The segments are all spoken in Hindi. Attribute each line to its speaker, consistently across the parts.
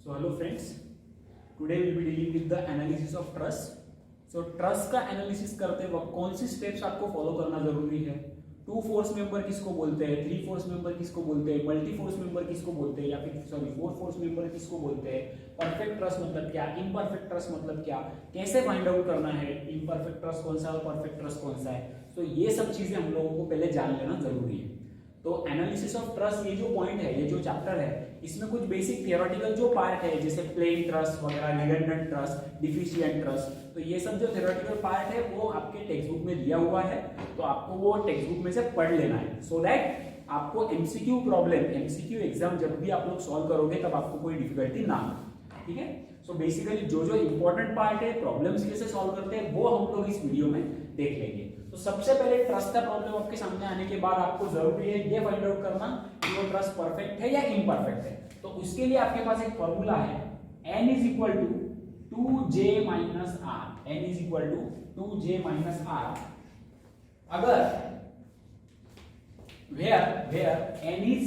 Speaker 1: So hello friends, today we will be dealing with the analysis of trust. So trust का एनालिसिस करते वक्त कौन सी स्टेप्स आपको फॉलो करना जरूरी है, टू फोर्स मेंबर किसको बोलते हैं, थ्री फोर्स मेंबर किसको बोलते हैं, मल्टी फोर्स मेंबर किसको बोलते हैं, या फिर सॉरी फोर फोर्स मेंबर किसको बोलते हैं, परफेक्ट ट्रस्ट मतलब क्या, इम्परफेक्ट ट्रस्ट मतलब क्या, कैसे फाइंड आउट करना है इम्परफेक्ट ट्रस्ट कौन सा है और परफेक्ट ट्रस्ट कौन सा है। तो ये सब चीजें हम लोगों को पहले जान लेना जरूरी है। तो एनालिसिस ऑफ ट्रस्ट ये जो पॉइंट है, ये जो चैप्टर है, इसमें कुछ बेसिक थियोरेटिकल जो पार्ट है जैसे प्लेन ट्रस्ट वगैरह, रिडंडेंट ट्रस्ट, डिफिशिएंट ट्रस्ट, तो ये सब जो थियोरेटिकल पार्ट है वो आपके टेक्स्ट बुक में दिया हुआ है, तो आपको वो टेक्स्ट बुक में से पढ़ लेना है सो दैट आपको एमसीक्यू प्रॉब्लम, एमसीक्यू एग्जाम जब भी आप लोग सॉल्व करोगे तब आपको कोई डिफिकल्टी ना हो। ठीक है, सो बेसिकली जो जो इंपॉर्टेंट पार्ट है, प्रॉब्लम्स कैसे सॉल्व करते हैं, वो हम लोग इस वीडियो में देख लेंगे। तो सबसे पहले ट्रस्ट का प्रॉब्लम आपके सामने आने के बाद आपको जरूरी है ये फाइंड आउट करना कि वो ट्रस्ट परफेक्ट है या इम्परफेक्ट है। तो उसके लिए आपके पास एक फॉर्मूला है, n is equal to 2j minus r, n is equal to 2j minus r, अगर where n is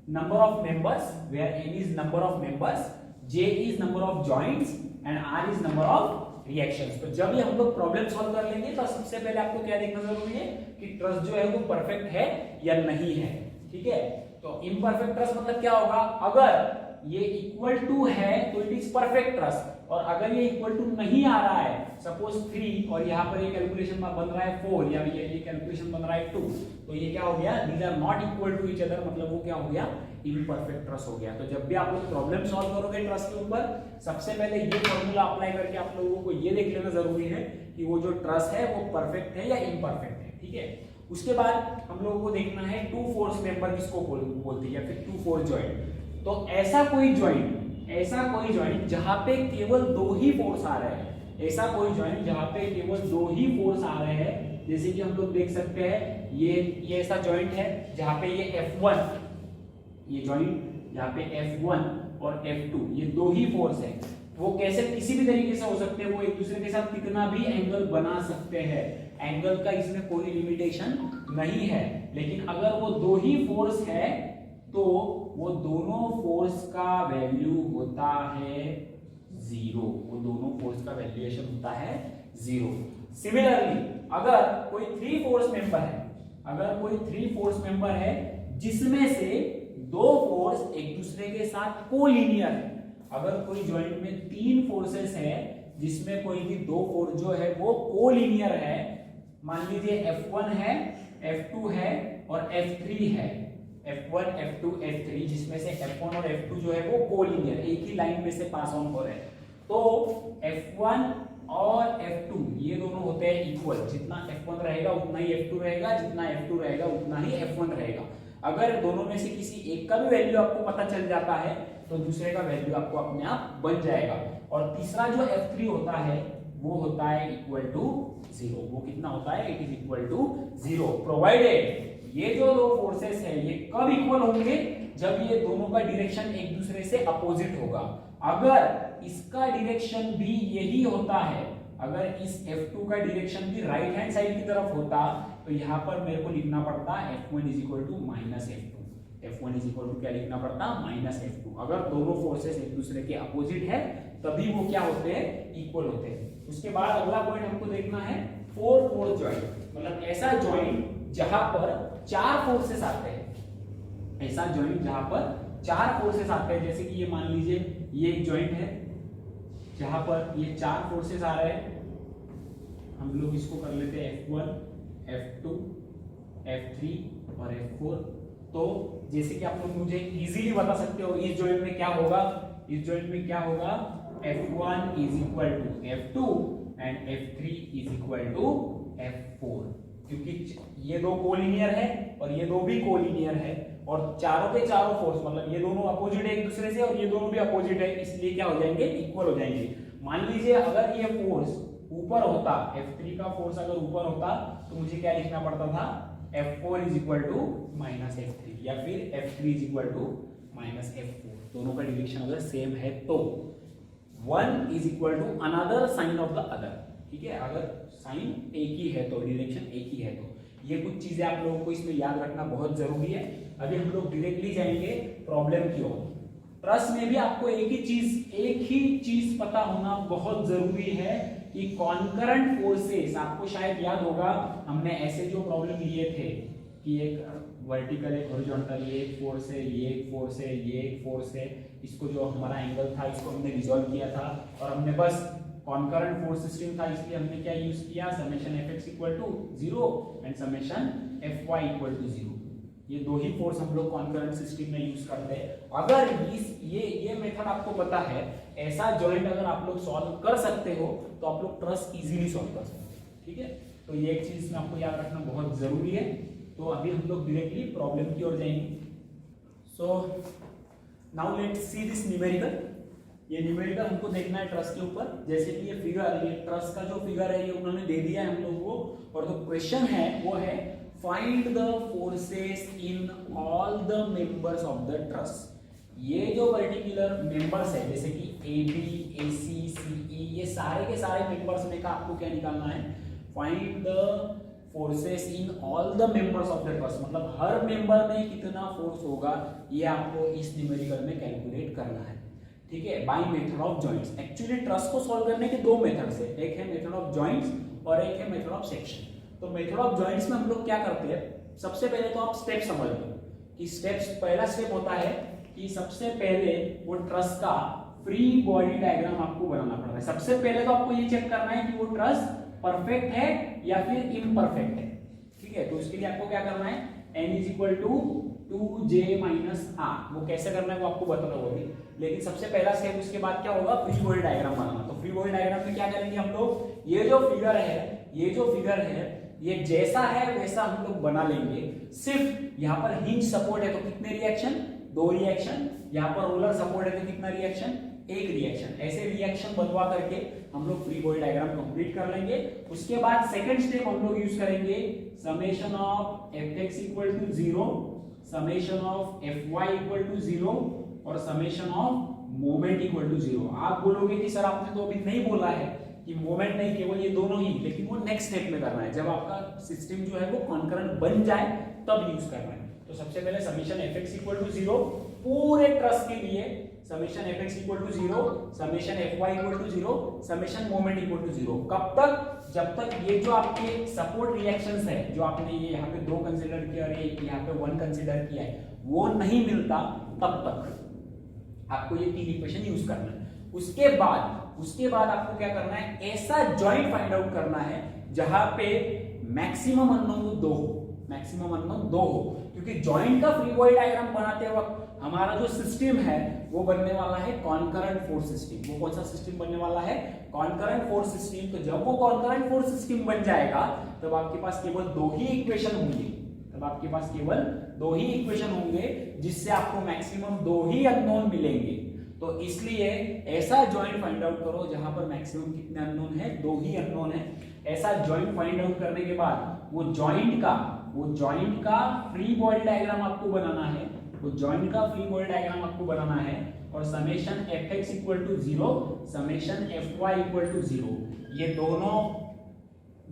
Speaker 1: number of members, where n is number of members, j is number of joints and r is number of reactions. तो जब ये हम लोग प्रॉब्लम सॉल्व कर लेंगे तो सबसे पहले आपको क्या देखना जरूरी है कि ट्रस्ट जो है वो परफेक्ट है या नहीं है। ठीक है, तो इम्परफेक्ट ट्रस्ट मतलब क्या होगा, अगर ये इक्वल टू है तो इट इज परफेक्ट ट्रस्ट, और अगर ये इक्वल टू नहीं आ रहा है, सपोज 3 और यहाँ पर ये कैलकुलेशन बन रहा है 4 या ये कैलकुलेशन बन रहा है 2, तो ये क्या हो गया, these are not equal to each other, मतलब वो क्या हो गया, इम्परफेक्ट ट्रस्ट हो गया। तो जब भी आप लोग प्रॉब्लम सॉल्व करोगे ट्रस्ट के ऊपर, सबसे पहले ये फॉर्मूला अप्लाई करके आप लोगों को ये देख लेना जरूरी है कि वो जो ट्रस्ट है वो परफेक्ट है या इम्परफेक्ट है। ठीक है, उसके बाद हम लोगों को देखना है टू फोर्स मेंबर किसको बोलते हैं या फिर टू फोर्स जॉइंट। तो ऐसा कोई जॉइंट जहां पे केवल दो ही फोर्स आ रहे हैं, ऐसा कोई जॉइंट जहां पे केवल दो ही फोर्स आ रहे हैं, जैसे कि हम लोग देख सकते हैं ये ऐसा जॉइंट है जहां पे ये F1, ये जॉइंट जहां पे F1 और F2 ये दो ही फोर्स है, वो कैसे किसी भी तरीके से हो सकते हैं, वो एक दूसरे के साथ कितना भी एंगल बना सकते हैं, एंगल का इसमें कोई लिमिटेशन नहीं है। लेकिन अगर वो दो ही फोर्स है तो वो दोनों फोर्स का वैल्यू होता है 0, वो दोनों फोर्स का वैल्यूएशन होता है 0। सिमिलरली अगर कोई थ्री फोर्स मेंबर है, जिसमें से दो फोर्स एक दूसरे के साथ कोलिनियर है, अगर कोई जॉइंट में तीन फोर्सेस है जिसमें कोई भी दो फोर्स जो है वो कोलिनियर है, मान लीजिए F1 है, F2 है और F3 है, F1 F2 F3, जिसमें से F1 और F2 जो है वो कोलिनियर एक ही लाइन में से पास ऑन हो रहे हैं, तो F1 और F2 ये दोनों होते हैं इक्वल, जितना F1 रहेगा उतना ही F2 रहेगा, जितना F2 रहेगा उतना ही F1 रहेगा। अगर दोनों में से किसी एक का भी वैल्यू आपको पता चल जाता है तो दूसरे का वैल्यू आपको अपने आप बन जाएगा। और तीसरा जो F3 होता है वो होता है इक्वल टू 0, वो कितना होता है, it is equal to 0 provided ये जो दो फोर्सेस है ये कब इक्वल होंगे, जब ये दोनों का डायरेक्शन एक दूसरे से अपोजिट होगा। अगर इसका डायरेक्शन भी यही होता है, अगर इस F2 का डायरेक्शन भी राइट हैंड साइड की तरफ होता तो यहाँ पर मेरे को लिखना पड़ता F1 is equal to minus F2, F1 is equal to क्या लिखना पड़ता, माइनस F2। अगर दोनों फोर्सेस एक दूसरे के अपोजिट है तभी वो क्या होते हैं, इक्वल होते हैं। उसके बाद अगला पॉइंट हमको देखना है फोर फोर्स जॉइंट, मतलब ऐसा जॉइंट जहां पर चार फोर्सेस आते हैं, ऐसा जॉइंट जहां पर चार फोर्सेस आते हैं, जैसे कि ये मान लीजिए ये एक जॉइंट है जहां पर ये चार फोर्सेस आ रहे हैं, हम लोग इसको कर लेते हैं F1 F2 F3 और F4। तो जैसे कि आप लोग मुझे इजीली बता सकते हो इस जॉइंट में क्या होगा, इस जॉइंट में क्या होगा, F1 is equal to F2 and F3 is equal to F4, क्योंकि ये दो कोलिनियर है और ये दो भी कोलिनियर है, और चारों के चारों फोर्स मतलब ये दोनों अपोजिट है एक दूसरे से और ये दोनों भी अपोजिट है, इसलिए क्या हो जाएंगे, इक्वल हो जाएंगे। मान लीजिए अगर ये फोर्स ऊपर होता, F3 का फोर्स अगर ऊपर होता तो मुझे क्या लिखना पड़ता था, F4 is equal to minus F3 या फिर F3 is equal to minus F4, दोनों का डायरेक्शन अगर सेम है तो one is equal to another sign of the other. ठीक है, अगर साइन एक ही है तो डायरेक्शन एक ही है तो ये कुछ चीजें आप लोगों को इसमें याद रखना बहुत जरूरी है। अभी हम लोग डायरेक्टली जाएंगे प्रॉब्लम की ओर। ट्रस्ट में भी आपको एक ही चीज पता होना बहुत जरूरी है कि कॉन्करेंट फोर्सेस, आपको शायद याद होगा हमने ऐसे जो प्रॉब्लम लिए थे कि एक वर्टिकल एक हॉरिजॉन्टल, ये एक फोर्स है, ये एक फोर्स है, ये एक फोर्स है, इसको जो हमारा एंगल था इसको हमने रिजॉल्व किया था और हमने बस कॉन्करेंट फोर्स सिस्टम था इसलिए हमने क्या यूज किया, summation fx equal to 0 and summation fy equal to 0। ये दो ही फोर्स हम लोग कॉन्करेंट सिस्टम में यूज करते हैं। अगर ये मेथड आपको पता है, ऐसा जॉइंट अगर आप लोग सॉल्व कर सकते हो तो आप लोग ट्रस्ट इजीली सॉल्व कर सकते हो। ठीक है, तो ये एक चीज में आपको याद रखना बहुत जरूरी है। तो अभी हम लोग डायरेक्टली प्रॉब्लम की ओर जाएंगे। So now let's see this numerical. ये न्यूमेरिकल हमको देखना है ट्रस्ट के ऊपर। जैसे कि ये फिगर, ये ट्रस्ट का जो फिगर है ये उन्होंने दे दिया है हम लोग को, और जो क्वेश्चन है वो है find the forces in all the members of the trust. ये जो पर्टिकुलर मेंबर्स है जैसे कि ए बी, ए सी, सी ई, ये सारे के सारे मेंबर्स में का आपको क्या निकालना है, find the forces in all the members of the trust, मतलब हर मेंबर में कितना फोर्स होगा ये आपको इस न्यूमेरिकल में कैलकुलेट करना है। ठीक है, by method of joints. Actually trust को सॉल्व करने के दो मेथड्स है, एक है मेथड ऑफ जॉइंट्स और एक है मेथड ऑफ सेक्शन। तो मेथड ऑफ जॉइंट्स में हम लोग क्या करते हैं, सबसे पहले तो आप स्टेप समझ लो कि स्टेप्स, पहला स्टेप होता है कि सबसे पहले वो ट्रस्ट का फ्री बॉडी डायग्राम आपको बनाना पड़ता है। सबसे पहले तो आपको ये चेक करना है कि वो ट्रस्ट परफेक्ट है या फिर इम्परफेक्ट है। ठीक है, तो इसके लिए आपको क्या करना है, n is equal to 2j minus r, वो कैसे करना है वो आपको बताना होगी। लेकिन सबसे पहला स्टेप उसके बाद क्या होगा, फ्री बॉडी डायग्राम बनाना। तो फ्री बॉडी डायग्राम में क्या करेंगे हम लोग, ये जो फिगर है ये जैसा है वैसा हम लोग बना लेंगे। सिर्फ यहाँ पर हिंज सपोर्ट है तो कितने रिएक्शन, 2 रिएक्शन, यहाँ पर रोलर सपोर्ट है तो कितना रिएक्शन, 1 रिएक्शन। ऐसे रिएक्शन बनवा करके हम लोग फ्री बॉडी डायग्राम कंप्लीट कर लेंगे। उसके बाद सेकंड स्टेप हम लोग यूज करेंगे summation of fx equal to 0, summation of fy equal to 0 और summation of moment equal to 0। आप बोलोगे कि सर आपने तो अभी नहीं बोला है कि मोमेंट नहीं, केवल ये दोनों ही, लेकिन वो नेक्स्ट स्टेप में करना है, जब आपका सिस्टम जो है वो कॉन्करेंट बन जाए तब यूज करना है। तो सबसे पहले समेशन fx इक्वल टू 0 पूरे ट्रस्ट के लिए, summation fx equal to 0, summation fy equal to 0, summation moment equal to 0। कब तक, जब तक ये जो आपके सपोर्ट रिएक्शंस है, जो आपने ये यहाँ पे 2 कंसीडर किया और ये यहाँ पे 1 कंसीडर किया है, वो नहीं मिलता तब तक आपको ये 3 इक्वेशन यूज करना है। उसके बाद आपको क्या करना है, ऐसा जॉइंट फाइंड आउट करना है जहां पे मैक्सिमम अननोन 2 हो, क्योंकि जॉइंट का फ्री बॉडी डायग्राम बनाते वक्त हमारा जो सिस्टम है वो बनने वाला है कॉन्करेंट फोर्स सिस्टम। वो कौन सा सिस्टम बनने वाला है, कॉन्करेंट फोर्स सिस्टम। तो जब वो कॉन्करेंट फोर्स सिस्टम बन जाएगा तब आपके पास केवल 2 ही इक्वेशन होंगे, जिससे आपको मैक्सिमम 2 ही अननोन मिलेंगे। तो इसलिए ऐसा जॉइंट फाइंड आउट करो जहां पर मैक्सिमम कितने अननोन है, 2 ही अननोन है। ऐसा जॉइंट फाइंड आउट करने के बाद वो जॉइंट का फ्री बॉडी डायग्राम आपको बनाना है, और summation fx equal to 0, summation fy equal to 0, ये दोनों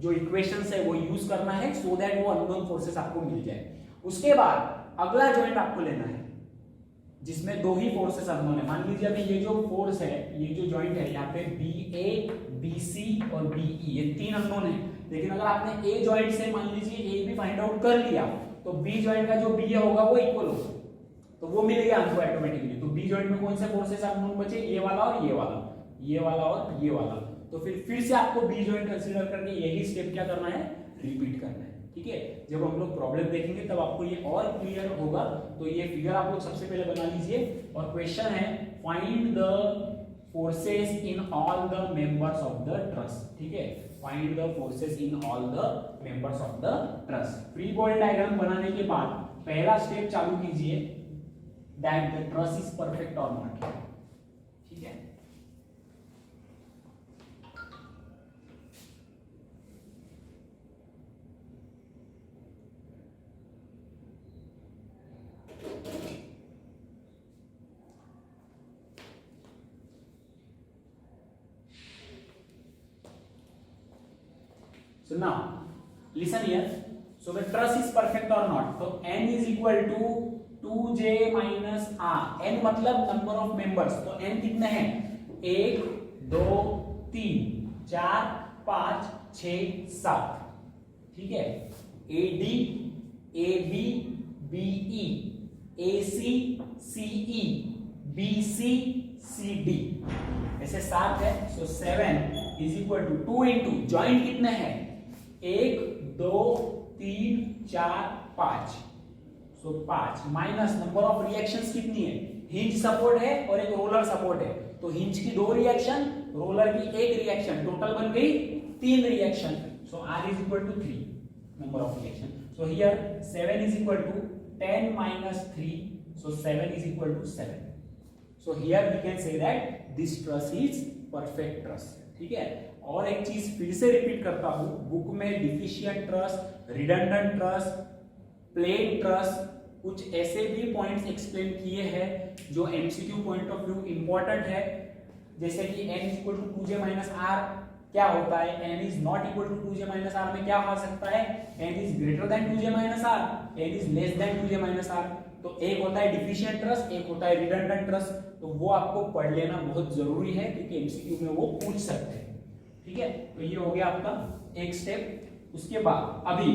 Speaker 1: जो इक्वेशंस है वो यूज करना है सो दैट वो अननोन फोर्सेस आपको मिल जाए। उसके बाद अगला जॉइंट आपको लेना है जिसमें 2 ही फोर्सेस अननोन है। मान लीजिए अभी ये जो फोर्स है, ये जो जॉइंट है, यहाँ पे BA, BC और BE, ये 3 अननोन है। लेकिन अगर आपने A जॉइंट से मान लीजिए A भी फाइंड आउट कर लिया तो B जॉइंट का जो B होगा वो इक्वल होगा, तो वो मिलेगा आपको ऑटोमेटिकली। तो B जॉइंट में कौन से फोर्सेस अननोन बचे, ये वाला और ये वाला, ये वाला और ये वाला। तो फिर से आपको B जॉइंट कंसीडर करके यही स्टेप क्या करना है, रिपीट करना है। ठीक है, जब हम लोग प्रॉब्लम देखेंगे तब आपको ये और क्लियर होगा। तो ये फिगर आप लोग सबसे पहले बना लीजिए और क्वेश्चन है find the forces in all the members of the trust. ठीक है, find the forces in all the members of the trust. Free body diagram बनाने के बाद पहला स्टेप चालू कीजिए, that the trust is perfect और नॉट। ठीक है, so now listen here, so the truss is perfect or not, so n is equal to 2j minus R, N मतलब नंबर ऑफ मेंबर्स, तो एन कितने हैं 1 2 3 4 5 6 7, ठीक है। AD AB BE AC CE BC CD ऐसे 7 है। So 7 is equal to 2 into joint कितने हैं 1 2 3 4 5, so 5 minus number of reactions कितनी है, हिंज सपोर्ट है और एक रोलर सपोर्ट है, तो हिंज की 2 रिएक्शन, रोलर की 1 रिएक्शन, टोटल बन गई 3 reaction. So R is equal to 3 number of reaction. So here 7 is equal to 10 minus 3, so 7 is equal to 7. So here we can say that this truss is perfect truss, ठीक है। और एक चीज फिर से रिपीट करता हूं, बुक में deficient truss, redundant truss, plane truss, कुछ ऐसे भी पॉइंट्स एक्सप्लेन किए हैं जो MCQ point of view important है, जैसे कि n equal to 2j minus R क्या होता है, n is not equal to 2j minus R में क्या हो सकता है, n is greater than 2j minus R, n is less than 2j minus R. तो एक होता है डिफिशिएंट ट्रस, एक होता है रिडंडेंट ट्रस, तो वो आपको पढ़ लेना बहुत जरूरी है क्योंकि एमसीक्यू में वो पूछ सकते हैं, ठीक है। तो ये हो गया आपका एक स्टेप। उसके बाद अभी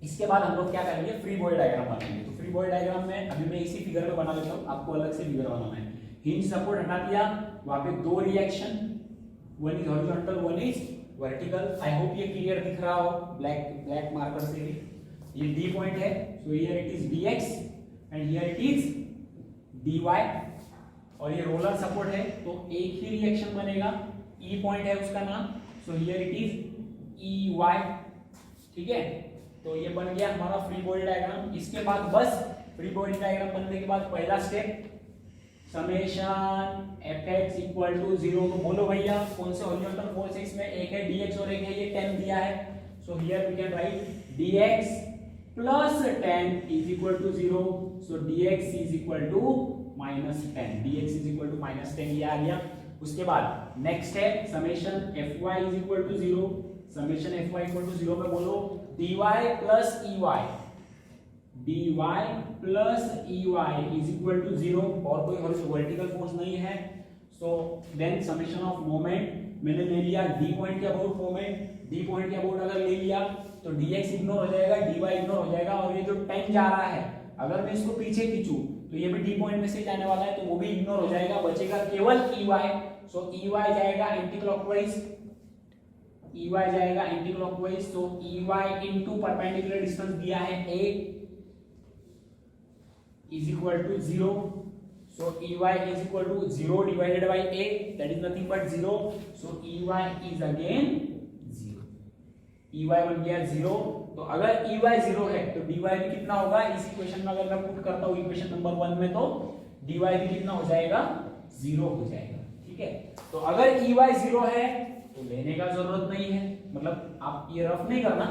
Speaker 1: इसके बाद हम लोग क्या करेंगे, फ्री बॉडी डायग्राम बनाएंगे। तो फ्री बॉडी डायग्राम में अभी मैं इसी फिगर में बना लेता हूँ, आपको अलग से फिगर बनाना है। हिंज सपोर्ट हटा दिया, वहां पे 2 reaction, one is horizontal one is vertical. I hope ये क्लियर दिख रहा हो ब्लैक मार्कर से भी। ये डी पॉइंट है, so here it is dx and here it is dy, और ये रोलर सपोर्ट है तो एक ही रिएक्शन बनेगा, ई पॉइंट है उसका नाम, so here it is ey, ठीक है। तो ये बन गया हमारा फ्री बॉडी डायग्राम। इसके बाद बस फ्री बॉडी डायग्राम बनने के बाद पहला step summation fx equal to 0, तो बोलो भैया कौन से हॉरिजॉन्टल फोर्स है इसमें, एक है dx और एक है ये 10 दिया है। So here we can write dx plus 10 is equal to 0, so dx is equal to -10, dx is equal to -10, ये आ गया। उसके बाद नेक्स्ट है summation fy is equal to 0, summation fy equal to 0 में बोलो dy plus ey, dy plus ey is equal to 0, और कोई वर्टिकल फोर्स नहीं है। So then summation of moment मैंने ले लिया d पॉइंट के अबाउट मोमेंट, d पॉइंट के अबाउट अगर ले लिया तो dx इग्नोर हो जाएगा, dy इग्नोर हो जाएगा, और ये जो 10 जा रहा है अगर मैं इसको पीछे खींचूं तो ये भी d पॉइंट में से जाने वाला है, तो वो भी इग्नोर हो जाएगा, बचेगा केवल ey। सो ey जाएगा एंटी क्लॉकवाइज, ey जाएगा एंटी क्लॉकवाइज, सो ey इनटू परपेंडिकुलर डिस्टेंस दिया है a is equal to 0, so ey is equal to 0 divided by a, that is nothing but 0, so ey is again 0, ey बन गया 0। तो अगर ey 0 है तो dy भी कितना होगा, इस इक्वेशन में अगर मैं पुट करता हूँ इक्वेशन नंबर 1 में, तो dy भी कितना हो जाएगा 0 हो जाएगा, ठीक है। तो अगर ey 0 है तो लेने का जरूरत नहीं है, मतलब आप ये रफ नहीं करना,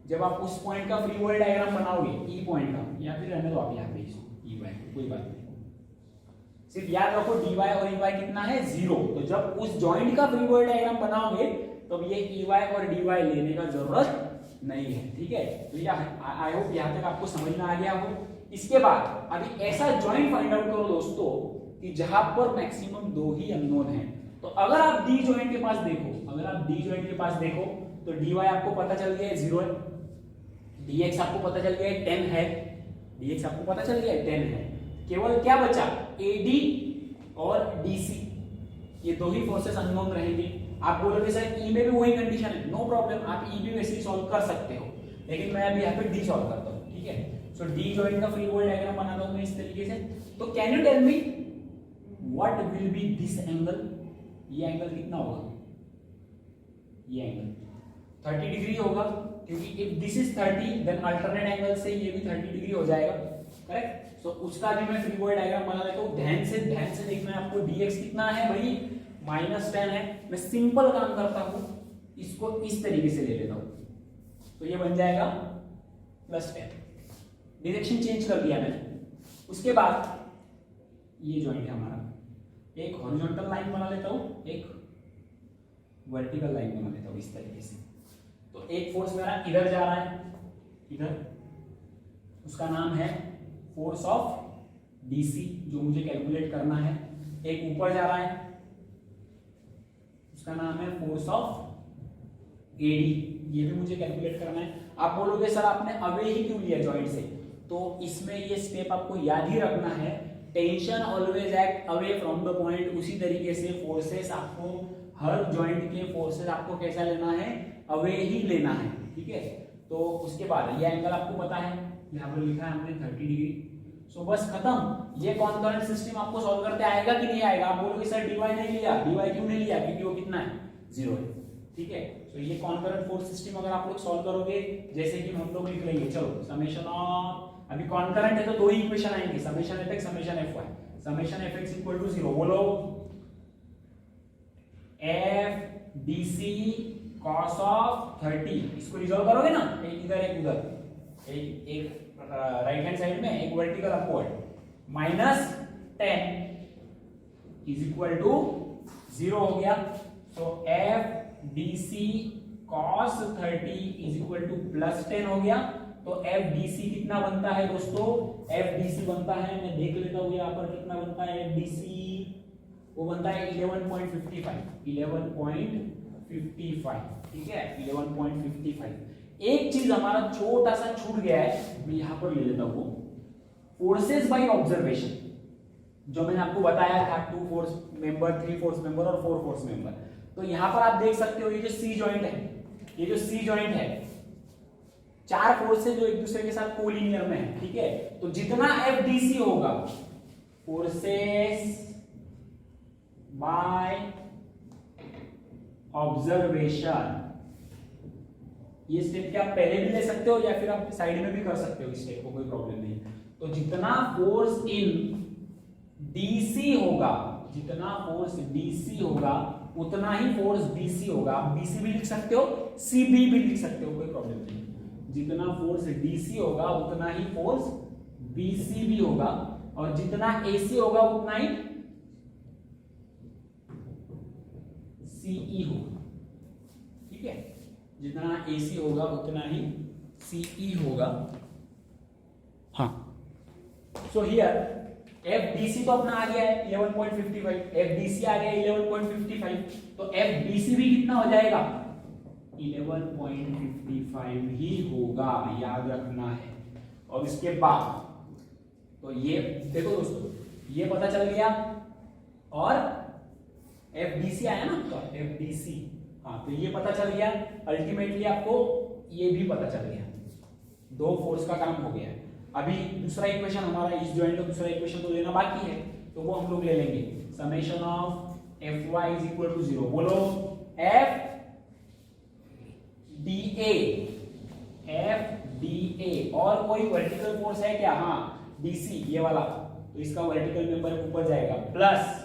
Speaker 1: जब आप उस पॉइंट का फ्री बॉडी डायग्राम बनाओगे ई पॉइंट का, या फिर रहने दो आप यहाँ पे इसको ey, कोई बात नहीं, सिर्फ याद रखो dy और ey कितना है 0। तो जब उस जॉइंट का फ्री बॉडी डायग्राम बनाओगे तो ये ey और dy लेने का जरूरत नहीं है, ठीक है। तो ये आई होप यहाँ तक आपको समझ में आ गया हो। इसके बाद अभी ऐसा जॉइंट फाइंड आउट करो दोस्तों कि जहां पर मैक्सिमम 2 ही अननोन है। तो अगर आप डी जॉइंट के पास देखो, अगर आप डी जॉइंट के पास देखो तो dy आपको पता चल गया है 0 है, dx आपको पता चल गया है 10 है, dx आपको पता चल गया है 10 है, केवल क्या बचा AD और DC, ये 2 ही फोर्सेस अननोन रहेंगे। आप बोलोगे सर E में भी वही कंडीशन है, नो प्रॉब्लम, आप E भी वैसे ही सॉल्व कर सकते हो, लेकिन मैं अभी यहाँ पे D सॉल्व करता हूँ, ठीक है। सो D जॉइंट का फ्री बॉडी डायग्राम बनाता हूँ मैं इस तरीके से। तो can you tell me what will be this angle, ये एंगल कितना होगा, ये एंगल 30 डिग्री होगा, क्योंकि if this is 30 then alternate angle से ये भी 30 डिग्री हो जाएगा, करेक्ट। सो उसका भी मैं फ्री बॉडी डायग्राम बना लेता हूँ। ध्यान से देखना है आपको, dx कितना है भाई -10 है। मैं सिंपल काम करता हूँ, इसको इस तरीके से ले लेता हूँ, तो ये बन जाएगा +10, डायरेक्शन चेंज कर दिया मैंने। उसके बाद ये जॉइंट है हमारा, एक हॉरिजॉन्टल लाइन बना लेता हूँ, एक वर्टिकल लाइन बना लेता हूँ इस तरीके से। तो एक फोर्स मेरा इधर जा रहा है, इधर, उसका नाम है फोर्स ऑफ डीसी जो मुझे कैलकुलेट करना है, एक ऊपर जा रहा है उसका नाम है फोर्स ऑफ एडी, ये भी मुझे कैलकुलेट करना है। आप बोलोगे सर आपने अवे ही क्यों लिया जॉइंट से, तो इसमें ये स्टेप आपको याद ही रखना है, tension always act away from the point. उसी तरीके से फोर्सेस आपको हर जॉइंट के फोर्सेस आपको कैसा लेना है, अवे ही लेना है, ठीक है। तो उसके बाद ये एंगल आपको पता है, यहाँ पर लिखा है हमने 30 डिग्री। सो बस खत्म। ये कॉन्करेंट सिस्टम आपको सॉल्व करते आएगा कि नहीं आएगा। आप बोलोगे सर डीवाई नहीं लिया, डीवाई क्यों नहीं लिया, क्योंकि वो कितना है, 0 है, ठीक है। तो ये कॉन्करेंट फोर्स सिस्टम अगर आप लोग सॉल्व करोगे, जैसे कि हम लोग लिख लेंगे, चलो समेशन ऑफ, अभी कॉन्करेंट है तो दो ही इक्वेशन आएंगे, summation F X summation F Y. Summation F X equal to 0, बोलो F D C cos of 30, इसको रिजॉल्व करोगे ना, एक इधर एक उधर, एक राइट हैंड साइड में एक vertical upward, minus 10 is equal to 0 हो गया। So F D C cos 30 is equal to plus 10 हो गया। तो एफ डी सी कितना बनता है दोस्तों, एफ डी सी बनता है, मैं देख लेता हूं यहाँ पर कितना बनता है एफ डी सी, वो बनता है 11.55, 11.55, ठीक है 11.55। एक चीज हमारा छोटा सा छूट गया है, मैं यहां पर ले लेता हूं, फोर्सेस बाय ऑब्जर्वेशन, जो मैंने आपको बताया था 2 फोर्स मेंबर, 3 फोर्स मेंबर और 4 फोर्स मेंबर। तो यहां पर आप देख सकते हो ये जो सी जॉइंट है, ये जो सी जॉइंट है, 4 फोर्सेस जो एक दूसरे के साथ कोलिनियर में है, ठीक है। तो जितना एफडीसी होगा, फोर्सेस बाय ऑब्जर्वेशन, ये स्टेप क्या आप पहले भी ले सकते हो या फिर आप साइड में भी कर सकते हो, इस स्टेप को कोई प्रॉब्लम नहीं। तो जितना फोर्स इन डीसी होगा, जितना फोर्स डीसी होगा उतना ही फोर्स बीसी होगा। आप बीसी भी लिख सकते हो, सीबी भी लिख सकते हो, कोई प्रॉब्लम नहीं। जितना फोर्स डीसी होगा उतना ही फोर्स बीसी भी होगा, और जितना एसी होगा उतना ही सीई होगा, ठीक है। जितना एसी होगा उतना ही सीई होगा। हाँ, सो हियर एफडीसी तो अपना आ गया है 11.55, एफडीसी आ गया 11.55, तो एफडीसी भी कितना हो जाएगा 11.55 ही होगा, याद रखना है। और इसके बाद तो ये देखो दोस्तों, ये पता चल गया, और एफडीसी आया ना, तो एफडीसी, हाँ तो ये पता चल गया। अल्टीमेटली आपको ये भी पता चल गया, 2 फोर्स का काम हो गया। अभी दूसरा इक्वेशन हमारा इस जॉइंट का दूसरा इक्वेशन तो लेना बाकी है, तो वो हम लोग ले लेंगे। Summation of F Y is equal to 0, बोलो F D A, F D A. और कोई वर्टिकल फोर्स है क्या, हाँ डीसी ये वाला, तो इसका वर्टिकल मेंबर ऊपर जाएगा, plus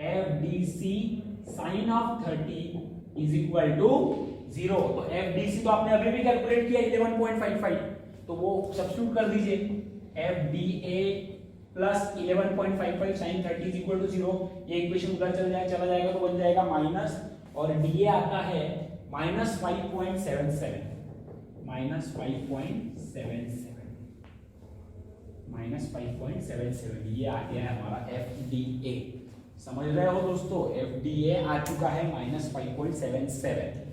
Speaker 1: F D C sine of 30 is equal to 0। तो एफ डी सी तो आपने अभी भी कैलकुलेट किया 11.55, तो वो सब्स्टिट्यूट कर दीजिए, F D A plus 11.55 sine 30 is equal to 0। ये इक्वेशन उधर चला जाएगा तो बन जाएगा माइनस, और डी ए आता है -5.77, -5.77, ये आ गया है हमारा एफ डी ए। समझ रहे हो दोस्तों, एफ डी ए आ चुका है -5.77।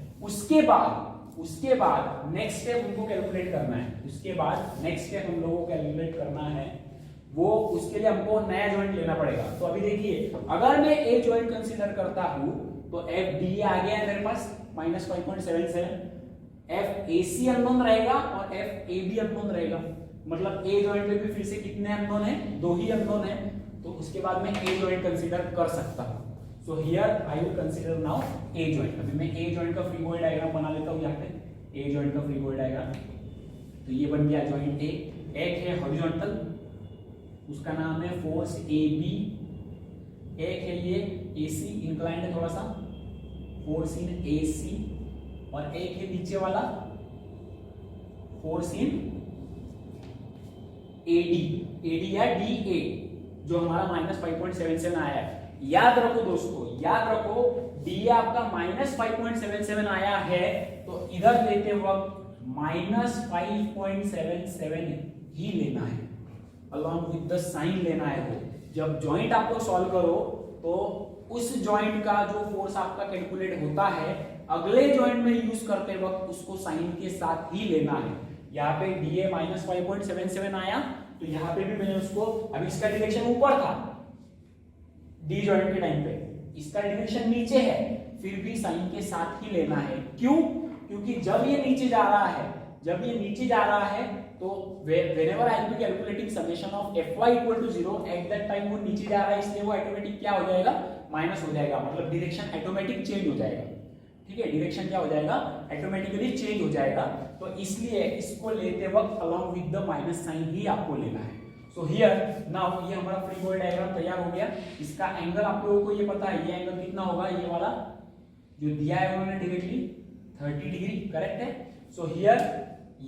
Speaker 1: उसके बाद नेक्स्ट स्टेप उनको कैलकुलेट करना है। उसके बाद नेक्स्ट स्टेप हम लोगों को कैलकुलेट करना है, वो उसके लिए हमको नया जॉइंट लेना पड़ेगा। तो अभी देखिए, अगर मैं ए जॉइंट कंसीडर करता हूं तो एफ डी आ गया है मेरे पास -5.77, एफ ए सी अननोन रहेगा और एफ ए बी अननोन रहेगा। मतलब ए जॉइंट में भी फिर से कितने अननोन है, 2 ही अननोन है। तो उसके बाद मैं ए जॉइंट कंसीडर कर सकता हूं। So here I will consider now a joint. अभी मैं ए जॉइंट का फ्री बॉडी डायग्राम बना लेता हूं यहाँ पे, ए जॉइंट का फ्री बॉडी डायग्राम। तो ये बन गया जॉइंट ए। एक है हॉरिजॉन्टल, उसका नाम है फोर्स ए बी। एक है ये ए सी, इंक्लाइंड है थोड़ा सा, फोर्स इन ए सी। और एक है नीचे वाला force in A D, A D या डी ए, जो हमारा -5.77 आया है। याद रखो दोस्तों, याद रखो, डी आपका -5.77 आया है, तो इधर लेते वक्त -5.77 ही लेना है। along with the साइन लेना है वो। जब जॉइंट आप लोग सॉल्व करो तो उस जॉइंट का जो फोर्स आपका कैलकुलेट होता है अगले जॉइंट में यूज करते वक्त उसको साइन के साथ ही लेना है। यहाँ पे DA माइनस 5.77 आया तो यहाँ पे भी मैंने उसको, अभी इसका डायरेक्शन ऊपर था डी जॉइंट के टाइम पे, इसका डायरेक्शन नीचे है, फिर भी साइन के साथ ही लेना है। क्यों? क्योंकि जब ये नीचे जा रहा है, तो whenever I will be calculating summation of fy equal to 0 at that time वो नीचे जा रहा है, इसलिए वो ऑटोमेटिक क्या हो जाएगा, माइनस हो जाएगा, मतलब डायरेक्शन ऑटोमेटिक चेंज हो जाएगा। ठीक है, डायरेक्शन क्या हो जाएगा, ऑटोमेटिकली चेंज हो जाएगा। तो इसलिए इसको लेते वक्त along with the minus sign ही आपको लेना है। सो हियर नाउ ये हमारा फ्री बॉडी डायग्राम तैयार हो गया। इसका एंगल आप लोगों को ये पता है, ये एंगल कितना होगा, ये वाला जो दिया है उन्होंने डायरेक्टली 30 डिग्री, करेक्ट है। सो हियर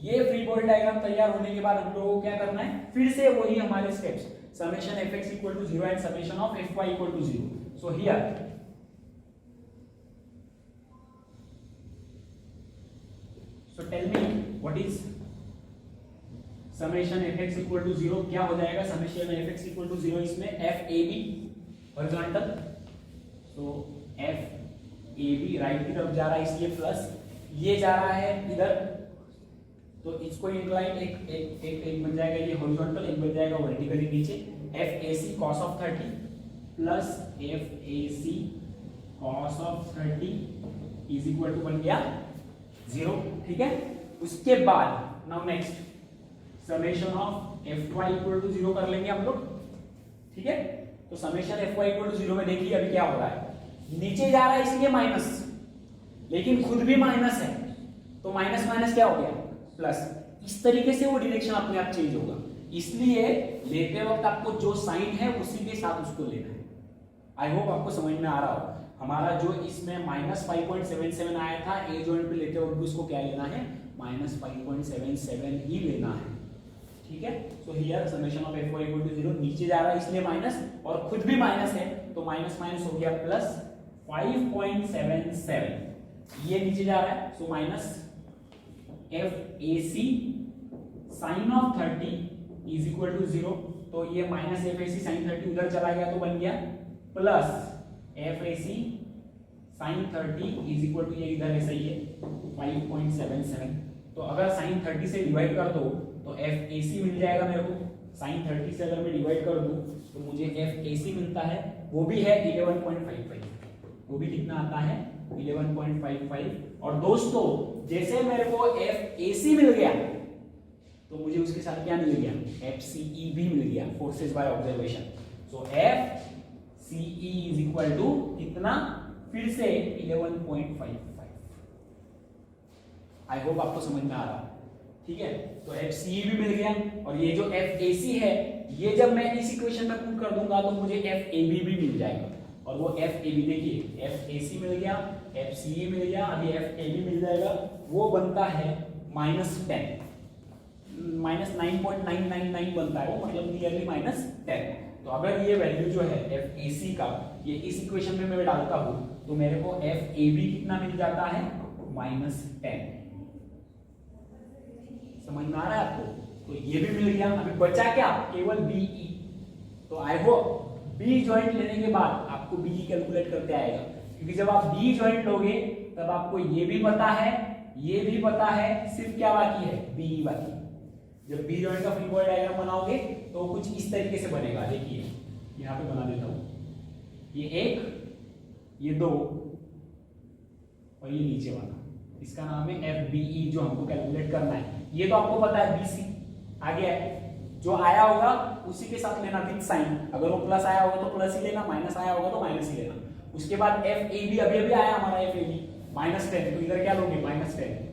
Speaker 1: ये फ्री बॉडी डायग्राम तैयार होने के बाद हम लोगों को क्या करना है, फिर से वही हमारे steps, summation fx equal to 0 and summation of fy equal to 0। So here so tell me what is summation fx equal to 0, क्या हो जाएगा समेशन fx इक्वल टू 0, इसमें FAB हॉरिजॉन्टल, सो FAB राइट की तरफ जा रहा है इसलिए प्लस, ये जा रहा है इधर, तो इसको इंक्लाइन एक बन जाएगा, ये हॉरिजॉन्टल, एक बन जाएगा वर्टिकली नीचे, FAC cos of 30 plus FAC cos of 30 is equal to बन गया 0। ठीक है, उसके बाद now next summation of fy equal to 0 कर लेंगे हम लोग। ठीक है, तो समेशन fy इक्वल टू 0 में देखिए अभी क्या हो रहा है, नीचे जा रहा है इसलिए माइनस, लेकिन खुद भी माइनस है, तो माइनस माइनस क्या हो गया, प्लस। इस तरीके से वो डायरेक्शन अपने आप चेंज होगा, इसलिए लेते वक्त आपको जो साइन है उसी के साथ उसको लेना है। आई होप आपको समझ में आ रहा हो। हमारा जो इसमें माइनस 5.77 आया था, ए जॉइंट पे लेते वक्त उसको क्या लेना है, माइनस 5.77 ही लेना है। ठीक है, so here summation of fy equal to 0, नीचे जा रहा है इसलिए माइनस, और खुद भी माइनस है तो माइनस माइनस हो गया प्लस 5.77, ये नीचे जा रहा है, so minus FAC sine of 30 is equal to 0, तो ये माइनस FAC साइन 30 उधर चला गया तो बन गया plus FAC sine 30 is equal to, ये इधर ऐसा ही है 5.77, तो अगर साइन 30 से डिवाइड कर दो तो FAC मिल जाएगा मेरे को, साइन 30 से अगर मैं डिवाइड कर दूं तो मुझे FAC मिलता है, वो भी है 11.55, वो भी कितना आता है 11.55। और दोस्तों जैसे मेरे को FAC मिल गया तो मुझे उसके साथ क्या मिल गया, FCE भी मिल गया, forces by observation. So FCE is equal to कितना, फिर से 11.55। आई होप आपको समझ में आ रहा है। ठीक है, तो FCE भी मिल गया, और ये जो FAC है ये जब मैं इस इक्वेशन में पुट कर दूंगा तो मुझे FAB भी मिल जाएगा, और वो FAB देखिए FAC मिल गया, FCE मिल गया, अभी FAB मिल जाएगा, वो बनता है -10, -9.999 बनता है वो, मतलब नियरली -10। तो अगर ये वैल्यू जो है FAC का ये इस इक्वेशन में मैं डालता हूं तो मेरे को FAB कितना मिल जाता है, -10। समझ में आ रहा है आपको, तो ये भी मिल गया। अभी बचा क्या, केवल BE। तो आई होप B जॉइंट लेने के बाद आपको BE कैलकुलेट करते आएगा, क्योंकि जब आप B जॉइंट लोगे तब आपको ये भी पता है, ये भी पता है, सिर्फ क्या बाकी है, BE बाकी। जब B जॉइंट का फ्री बॉडी डायग्राम बनाओगे तो कुछ इस तरीके से बनेगा, देखिए यहाँ पे बना देता हूं, ये 1, ये 2 और ये नीचे वाला, इसका नाम है FBE जो हमको कैलकुलेट करना है। ये तो आपको पता है BC आगे जो आया होगा उसी के साथ लेना विद साइन, अगर वो प्लस आया होगा तो प्लस ही लेना, माइनस आया होगा तो माइनस ही लेना। उसके बाद FAB अभी अभी आया हमारा FAB -10, तो इधर क्या लोगे, -10।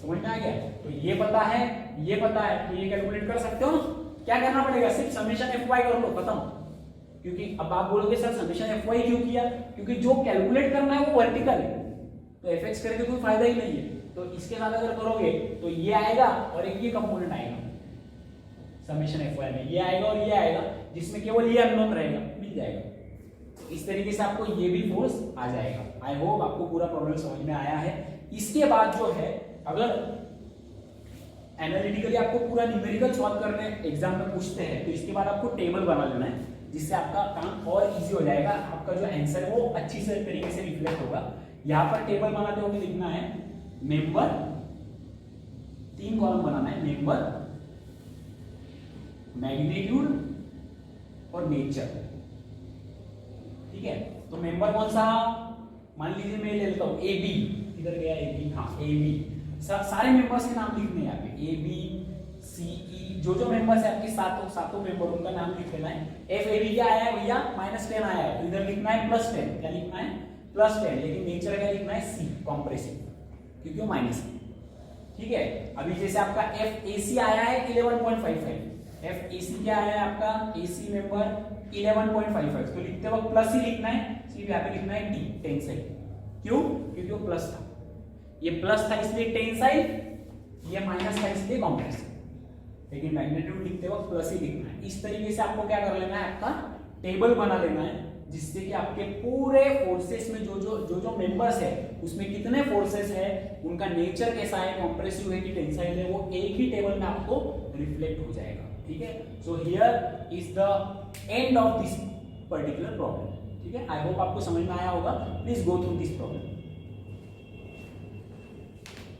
Speaker 1: समझ में आ गया, तो ये पता है, ये पता है, तो ये कैलकुलेट कर सकते हो ना। क्या करना पड़ेगा, सिर्फ समेशन FY कर लो, खत्म। क्योंकि अब आप बोलोगे सर समेशन FY क्यों किया, क्योंकि जो कैलकुलेट करना है वो वर्टिकल है, तो FX करके कोई फायदा ही नहीं है। तो इसके साथ अगर करोगे तो ये आएगा और एक ये कंपोनेंट आएगा समेशन FY में, ये आएगा और ये आएगा, जिसमें केवल ये अननोन रहेगा, मिल जाएगा। तो इस तरीके से आपको ये भी फोर्स आ जाएगा। आई होप आपको पूरा प्रॉब्लम समझ में आया है। इसके बाद जो है, अगर एनालिटिकली आपको पूरा न्यूमेरिकल सॉल्व करने एग्जाम में पूछते हैं, तो इसके बाद आपको टेबल बना लेना है, जिससे आपका काम और इजी हो जाएगा, आपका जो आंसर है वो अच्छी से तरीके से रिफ्लेक्ट होगा। यहाँ पर टेबल बनाते हुए लिखना है मेंबर, 3 कॉलम बनाना है, मेंबर, मैग्नीट्यूड और नेचर। ठीक है, तो मेंबर कौन सा, मान लीजिए मैं ले लेता हूं ए बी, किधर गया ए बी, हाँ ए बी, सारे मेंबर्स के नाम लिखने हैं यहाँ पे, ए बी सी ई, जो जो मेंबर्स है आपके सातों मेंबर उनका नाम लिख लेना है। एफ ए बी क्या आया है भैया, -10 आया है, तो इधर लिखना है +10, क्या लिखना है +10, लेकिन नेचर क्या लिखना है सी, कॉम्प्रेसिव, क्योंकि वो माइनस है। ठीक है, अभी जैसे आपका एफ ए सी आया है 11.55, एफ ए सी क्या आया है आपका, ए सी मेंबर 11.55, तो लिखते वक्त प्लस ही लिखना है, सिर्फ यहाँ पे लिखना है टी, टेंसाइल, क्यों, क्योंकि वो प्लस था, ये प्लस था इसलिए टेंसाइल, ये माइनस था इसलिए कॉम्प्रेसिव, लेकिन मैग्नीट्यूड लिखते वक्त प्लस ही लिखना है। इस तरीके से आपको क्या कर लेना है, आपका टेबल बना लेना है, जिससे कि आपके पूरे फोर्सेस में जो मेंबर्स है उसमें कितने फोर्सेस है, उनका नेचर कैसा है, कॉम्प्रेसिव है कि टेंसाइल है, वो एक ही टेबल में आपको रिफ्लेक्ट हो जाएगा। ठीक है, so here is the end of this particular problem. ठीक है, आई होप आपको समझ में आया होगा। Please go through this problem.